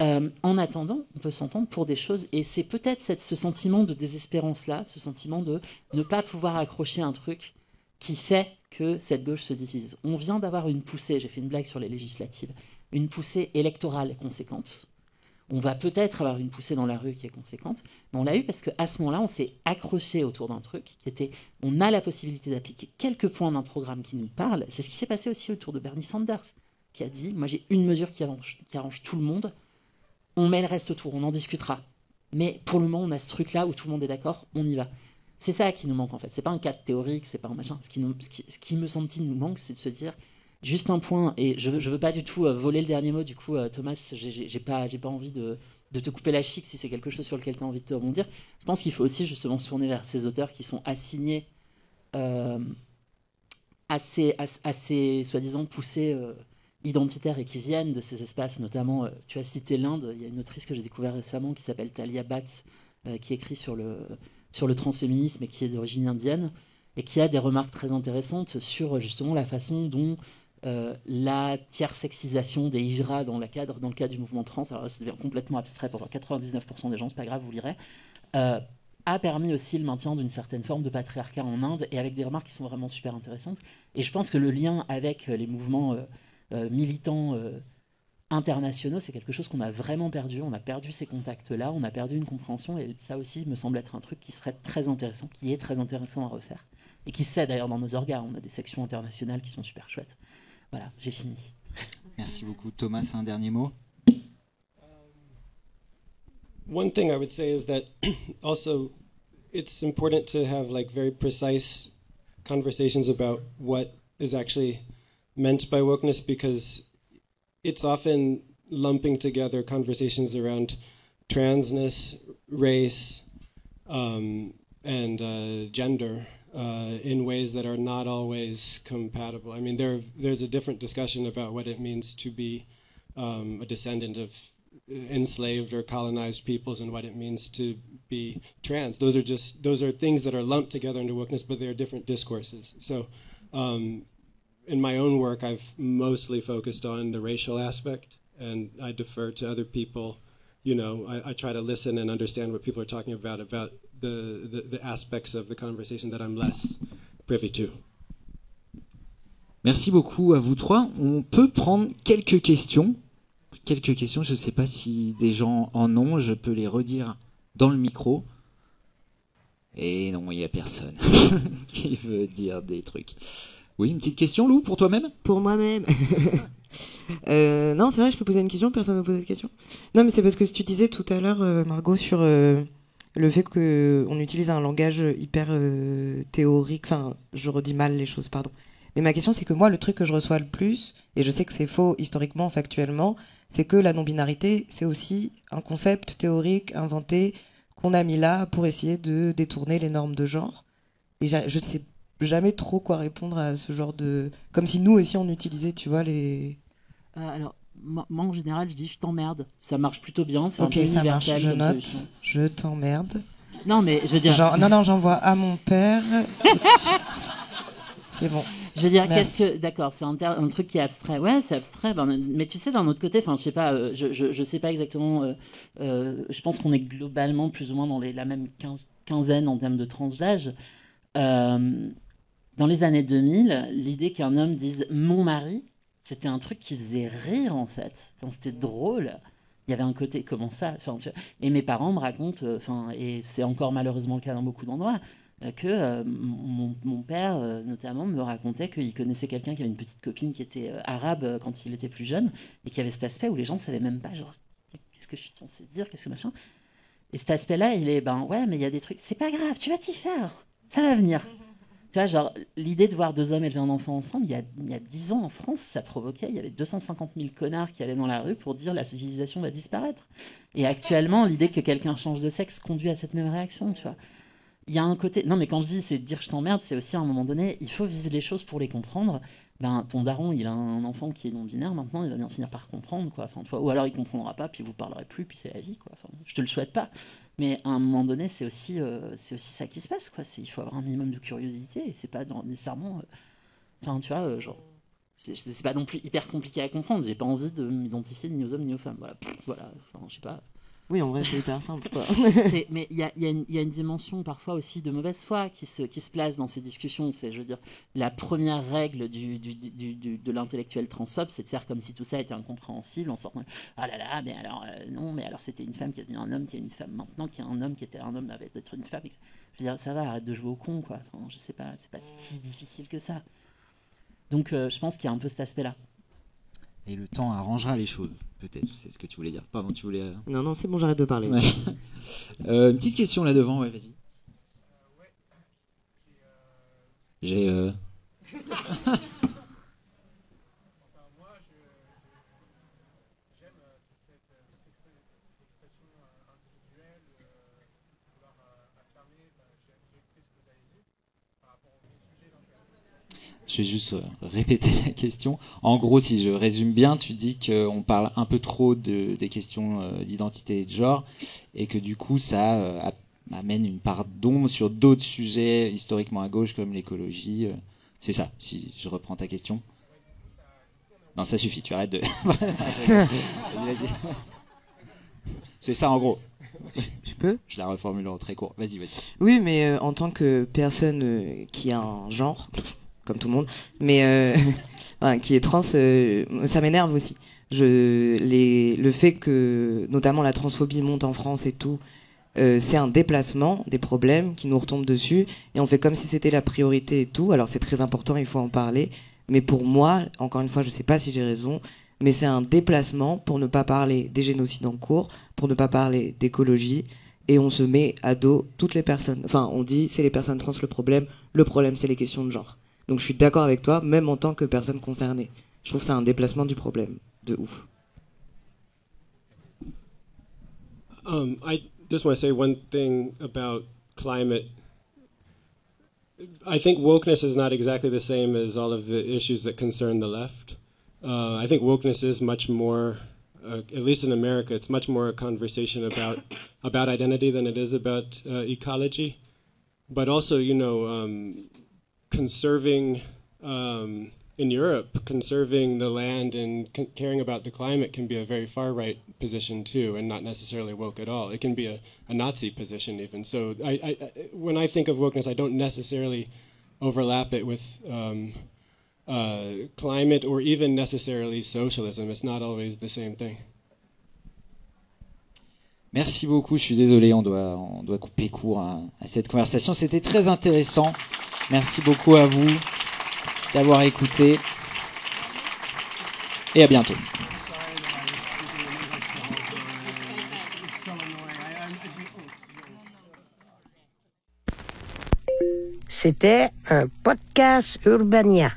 En attendant, on peut s'entendre pour des choses. Et c'est peut-être ce sentiment de désespérance-là, ce sentiment de ne pas pouvoir accrocher un truc qui fait que cette gauche se divise. On vient d'avoir une poussée, j'ai fait une blague sur les législatives, une poussée électorale conséquente. On va peut-être avoir une poussée dans la rue qui est conséquente, mais on l'a eu parce qu'à ce moment-là, on s'est accroché autour d'un truc qui était, on a la possibilité d'appliquer quelques points d'un programme qui nous parle. C'est ce qui s'est passé aussi autour de Bernie Sanders, qui a dit, moi j'ai une mesure qui arrange tout le monde, on met le reste autour, on en discutera. Mais pour le moment, on a ce truc-là où tout le monde est d'accord, on y va. C'est ça qui nous manque en fait. C'est pas un cadre théorique, c'est pas un machin. Ce qui me semble-t-il nous manque, c'est de se dire... Juste un point, et je veux pas du tout voler le dernier mot, du coup, Thomas, j'ai pas envie de te couper la chic si c'est quelque chose sur lequel tu as envie de te rebondir. Je pense qu'il faut aussi justement se tourner vers ces auteurs qui sont assignés à assez soi-disant poussées, identitaires et qui viennent de ces espaces, notamment, tu as cité l'Inde, il y a une autrice que j'ai découvert récemment qui s'appelle Talia Bhatt, qui écrit sur le transféminisme et qui est d'origine indienne, et qui a des remarques très intéressantes sur justement la façon dont la tiers-sexisation des hijras dans le cadre du mouvement trans, alors ça devient complètement abstrait pour 99% des gens, c'est pas grave, vous lirez, a permis aussi le maintien d'une certaine forme de patriarcat en Inde, et avec des remarques qui sont vraiment super intéressantes. Et je pense que le lien avec les mouvements militants internationaux, c'est quelque chose qu'on a vraiment perdu. On a perdu ces contacts-là, on a perdu une compréhension, et ça aussi me semble être un truc qui serait très intéressant, qui est très intéressant à refaire. Et qui se fait d'ailleurs dans nos orgas. On a des sections internationales qui sont super chouettes. Voilà, j'ai fini. Merci beaucoup. Thomas, un dernier mot? One thing I would say is that also it's important to have like very precise conversations about what is actually meant by wokeness, because it's often lumping together conversations around transness, race, and gender in ways that are not always compatible. I mean, there's a different discussion about what it means to be a descendant of enslaved or colonized peoples and what it means to be trans. Those are things that are lumped together into wokeness, but they are different discourses. So in my own work, I've mostly focused on the racial aspect, and I defer to other people. You know, I try to listen and understand what people are talking about the aspects of the conversation that I'm less privy to. Merci beaucoup à vous trois. On peut prendre quelques questions. Je ne sais pas si des gens en ont, je peux les redire dans le micro. Et non, il n'y a personne qui veut dire des trucs. Oui, une petite question, Lou, pour toi-même? Pour moi-même. Non, c'est vrai, je peux poser une question, personne ne me pose de question. Non, mais c'est parce que tu disais tout à l'heure, Margot, sur le fait qu'on utilise un langage hyper théorique. Enfin, je redis mal les choses, pardon. Mais ma question, c'est que moi, le truc que je reçois le plus, et je sais que c'est faux historiquement, factuellement, c'est que la non-binarité, c'est aussi un concept théorique inventé qu'on a mis là pour essayer de détourner les normes de genre. Et je ne sais jamais trop quoi répondre à ce genre de... Comme si nous aussi, on utilisait, tu vois, les... Alors, moi, en général, je dis je t'emmerde. Ça marche plutôt bien, c'est Ok, un peu ça marche, universel. je comme note. solution. Je t'emmerde. Non, mais je veux dire... Non, j'envoie à mon père tout de suite. C'est bon. Je veux dire, Merci. d'accord, c'est un truc qui est abstrait. Ouais, c'est abstrait, mais tu sais, d'un autre côté, enfin, je sais pas, je sais pas exactement. Je pense qu'on est globalement plus ou moins dans la même quinzaine en termes de tranche d'âge. Dans les années 2000, l'idée qu'un homme dise mon mari, c'était un truc qui faisait rire en fait. Enfin, c'était drôle. Il y avait un côté comment ça. Enfin, et mes parents me racontent, et c'est encore malheureusement le cas dans beaucoup d'endroits, que mon père, notamment, me racontait qu'il connaissait quelqu'un qui avait une petite copine qui était arabe quand il était plus jeune, et qui avait cet aspect où les gens ne savaient même pas, genre, qu'est-ce que je suis censé dire, qu'est-ce que machin. Et cet aspect-là, il est, ouais, mais il y a des trucs, c'est pas grave, tu vas t'y faire, ça va venir. Tu vois, genre, l'idée de voir deux hommes élever un enfant ensemble, il y a 10 ans en France, ça provoquait, il y avait 250 000 connards qui allaient dans la rue pour dire la civilisation va disparaître. Et actuellement, l'idée que quelqu'un change de sexe conduit à cette même réaction, tu vois. Il y a un côté... Non, mais quand je dis c'est de dire je t'emmerde, c'est aussi à un moment donné, il faut vivre les choses pour les comprendre. Ben, ton daron, il a un enfant qui est non-binaire, maintenant, il va bien finir par comprendre, quoi. Enfin, tu vois, ou alors il comprendra pas, puis vous parlerez plus, puis c'est la vie, quoi. Enfin, je te le souhaite pas. Mais à un moment donné, c'est aussi ça qui se passe, quoi. Il faut avoir un minimum de curiosité, et c'est pas nécessairement... Enfin, tu vois, genre... C'est pas non plus hyper compliqué à comprendre. J'ai pas envie de m'identifier ni aux hommes ni aux femmes. Voilà, voilà. Enfin, je sais pas... Oui, en vrai, c'est hyper simple, quoi. Mais il y a une dimension parfois aussi de mauvaise foi qui se place dans ces discussions. Je veux dire, la première règle de l'intellectuel transphobe, c'est de faire comme si tout ça était incompréhensible en sortant ah là là, mais alors non, mais alors c'était une femme qui est devenue un homme, qui est une femme maintenant, qui est un homme qui était un homme avait d'être une femme. Je veux dire, ça va, arrête de jouer au con, quoi. Enfin, je sais pas, c'est pas si difficile que ça. Donc je pense qu'il y a un peu cet aspect-là. Et le temps arrangera les choses, peut-être, c'est ce que tu voulais dire. Pardon, tu voulais... Non, c'est bon, j'arrête de parler. Ouais. Une petite question là devant, ouais, vas-y. J'ai... Enfin, moi, j'aime toute cette expression individuelle, vouloir affirmer, j'ai écouté ce que vous avez dit par rapport au sujet d'intérêt. Je vais juste répéter la question. En gros, si je résume bien, tu dis qu'on parle un peu trop des questions d'identité et de genre, et que du coup, ça amène une part d'ombre sur d'autres sujets historiquement à gauche, comme l'écologie. C'est ça, si je reprends ta question. Non, ça suffit, tu arrêtes de... Vas-y. C'est ça, en gros. Je peux ? Je la reformule en très court. Vas-y. Oui, mais en tant que personne qui a un genre, comme tout le monde, mais enfin, qui est trans, ça m'énerve aussi. Le fait que, notamment, la transphobie monte en France et tout, c'est un déplacement des problèmes qui nous retombent dessus, et on fait comme si c'était la priorité et tout. Alors c'est très important, il faut en parler, mais pour moi, encore une fois, je sais pas si j'ai raison, mais c'est un déplacement pour ne pas parler des génocides en cours, pour ne pas parler d'écologie, et on se met à dos toutes les personnes. Enfin, on dit c'est les personnes trans le problème c'est les questions de genre. Donc je suis d'accord avec toi, même en tant que personne concernée. Je trouve que c'est un déplacement du problème, de ouf. I just want to say one thing about climate. I think wokeness is not exactly the same as all of the issues that concern the left. I think wokeness is much more, at least in America, it's much more a conversation about identity than it is about ecology. But also, conserving, in Europe, conserving the land and caring about the climate can be a very far-right position too, and not necessarily woke at all. It can be a Nazi position even. So when I think of wokeness, I don't necessarily overlap it with climate or even necessarily socialism. It's not always the same thing. Merci beaucoup, je suis désolé, on doit couper court à cette conversation. C'était très intéressant. Merci beaucoup à vous d'avoir écouté. Et à bientôt. C'était un podcast Urbania.